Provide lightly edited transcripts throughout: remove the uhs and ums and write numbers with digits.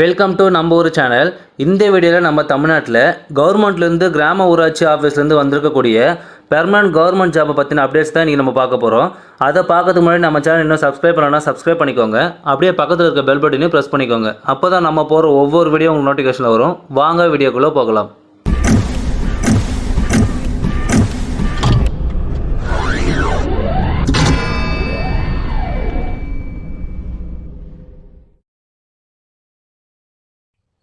Welcome to நம்ம ஊர் channel. இந்த வீடியோவில் நம்ம தமிழ்நாட்டில் கவர்மெண்ட்லேருந்து கிராம ஊராட்சி ஆஃபீஸ்லேருந்து வந்திருக்கக்கூடிய பெர்மனன்ட் கவர்மெண்ட் ஜாப்பை பற்றின அப்டேட்ஸ் தான் இன்றைக்கி நம்ம பார்க்க போகிறோம். அதை பார்க்கறதுக்கு முன்னாடி நம்ம சேனல் இன்னும் சப்ஸ்கிரைப் பண்ணலாம், சப்ஸ்கிரைப் பண்ணிக்கோங்க. அப்படியே பக்கத்தில் இருக்க பெல் பட்டனையும் ப்ரெஸ் பண்ணிக்கோங்க. அப்போ தான் நம்ம போகிற ஒவ்வொரு வீடியோ உங்களுக்கு நோட்டிஃபிகேஷன் வரும். வாங்க வீடியோக்குள்ளே போகலாம்.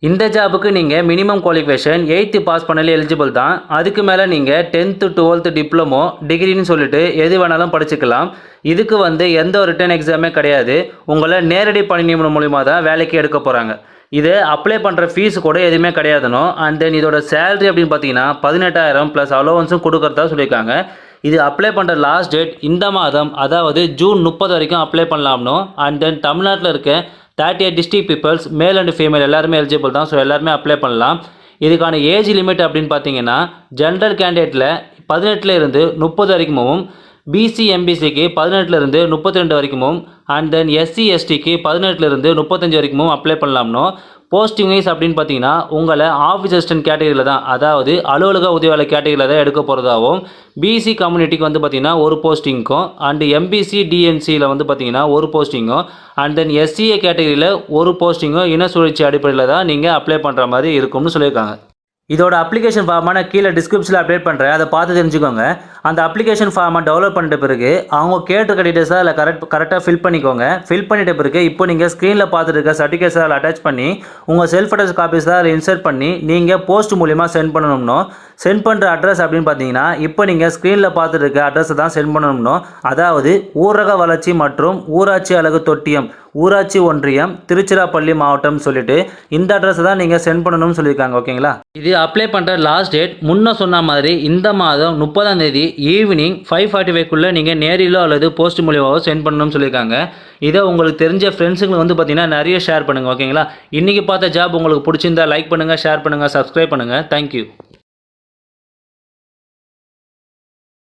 இந்த ஜாபுக்கு நீங்கள் மினிமம் குவாலிஃபிகேஷன் 8th பாஸ் பண்ணாலே எலிஜிபிள் தான். அதுக்கு மேலே நீங்கள் 10th 12th டிப்ளமோ டிகிரின்னு சொல்லிட்டு எது வேணாலும் படிச்சுக்கலாம். இதுக்கு எந்த ஒரு ரிட்டன் எக்ஸாமே கிடையாது. உங்களை நேரடி பணி நியமனம் மூலிமா தான் வேலைக்கு எடுக்க போகிறாங்க. இது அப்ளை பண்ணுற ஃபீஸ் கூட எதுவுமே கிடையாதுனோ. அண்ட் தென் இதோட சேலரி அப்படின்னு பார்த்தீங்கன்னா 18,000 ப்ளஸ் அலோவன்ஸும் கொடுக்குறதா சொல்லியிருக்காங்க. இது அப்ளை பண்ணுற லாஸ்ட் டேட் இந்த மாதம், அதாவது ஜூன் 30 வரைக்கும் அப்ளை பண்ணலாம்னோ. அண்ட் தென் தமிழ்நாட்டில் இருக்க 38 district peoples male and female எல்லாருமே எலிஜிபிள் தான். ஸோ எல்லாருமே அப்ளை பண்ணலாம். இதுக்கான ஏஜ் லிமிட் அப்படின்னு பார்த்தீங்கன்னா ஜென்ரல் கேண்டிடேட்டில் 18 இருந்து 30 வரைக்கும், பிசி எம்பிசிக்கு 18 இருந்து 32 வரைக்கும், அண்ட் தென் எஸ்சி எஸ்டிக்கு 18 இருந்து 35 வரைக்கும் அப்ளை பண்ணலாம்னோ. போஸ்டிங் வைஸ் அப்படின்னு பார்த்தீங்கன்னா உங்களை ஆஃபீஸ் அசிஸ்டன்ட் கேட்டகரியில் தான், அதாவது அலுவலக உதவியாளர் கேட்டகரியில் தான் எடுக்க போகிறதாகவும், பிசி கம்யூனிட்டிக்கு பார்த்தீங்கன்னா ஒரு போஸ்டிங்க்கும், அண்ட் எம்பிசி டிஎன்சியில் பார்த்தீங்கன்னா ஒரு போஸ்டிங்கும், அண்ட் தென் எஸ்சிஏ கேட்டகரியில் ஒரு போஸ்டிங்கும் இன சுழற்சி அடிப்படையில் தான் நீங்கள் அப்ளை பண்ணுற மாதிரி இருக்கும்னு சொல்லியிருக்காங்க. இதோட அப்ளிகேஷன் ஃபார்மான கீழே டிஸ்கிரிப்ஷனில் அப்டேட் பண்ணுறேன், அதை பார்த்து தெரிஞ்சுக்கோங்க. அந்த அப்ளிகேஷன் ஃபார்மை டெவலப் பண்ணிட்ட பிறகு அவங்க கேட்டிருக்க டீட்டெயில்ஸை அதில் கரெக்டாக ஃபில் பண்ணிக்கோங்க. ஃபில் பண்ணிட்ட பிறகு இப்போ நீங்கள் ஸ்க்ரீனில் பார்த்துட்டு இருக்க சர்டிஃபிகேட்ஸை அதில் அட்டாச் பண்ணி உங்கள் செல்ஃப் அட்ரஸ் காப்பீஸ் தான் அதில் இன்சர்ட் பண்ணி நீங்கள் போஸ்ட் மூலிமா சென்ட் பண்ணணும்னோ. சென்ட் பண்ணுற அட்ரஸ் அப்படின்னு பார்த்தீங்கன்னா இப்போ நீங்கள் ஸ்க்ரீனில் பார்த்துட்டு இருக்க அட்ரஸை தான் சென்ட் பண்ணணும்னோ. அதாவது ஊரக வளர்ச்சி மற்றும் ஊராட்சி அலகு தொட்டியம், ஊராட்சி ஒன்றியம், திருச்சிராப்பள்ளி மாவட்டம் சொல்லிட்டு இந்த அட்ரஸை தான் நீங்கள் சென்ட் பண்ணணும்னு சொல்லியிருக்காங்க. ஓகேங்களா? இது அப்ளை பண்ணுற லாஸ்ட் டேட் முன்ன சொன்ன மாதிரி இந்த மாதம் 30ஆம் தேதி ஈவினிங் 5:45 நீங்கள் நேரிலோ அல்லது போஸ்ட் மூலியமாவோ சென்ட் பண்ணணும்னு சொல்லியிருக்காங்க. இதை உங்களுக்கு தெரிஞ்ச ஃப்ரெண்ட்ஸுங்களுக்கு பார்த்தீங்கன்னா நிறைய ஷேர் பண்ணுங்கள். ஓகேங்களா? இன்றைக்கி பார்த்த ஜாப் உங்களுக்கு பிடிச்சிருந்தா லைக் பண்ணுங்கள், ஷேர் பண்ணுங்கள், சப்ஸ்கிரைப் பண்ணுங்கள். தேங்க்யூ.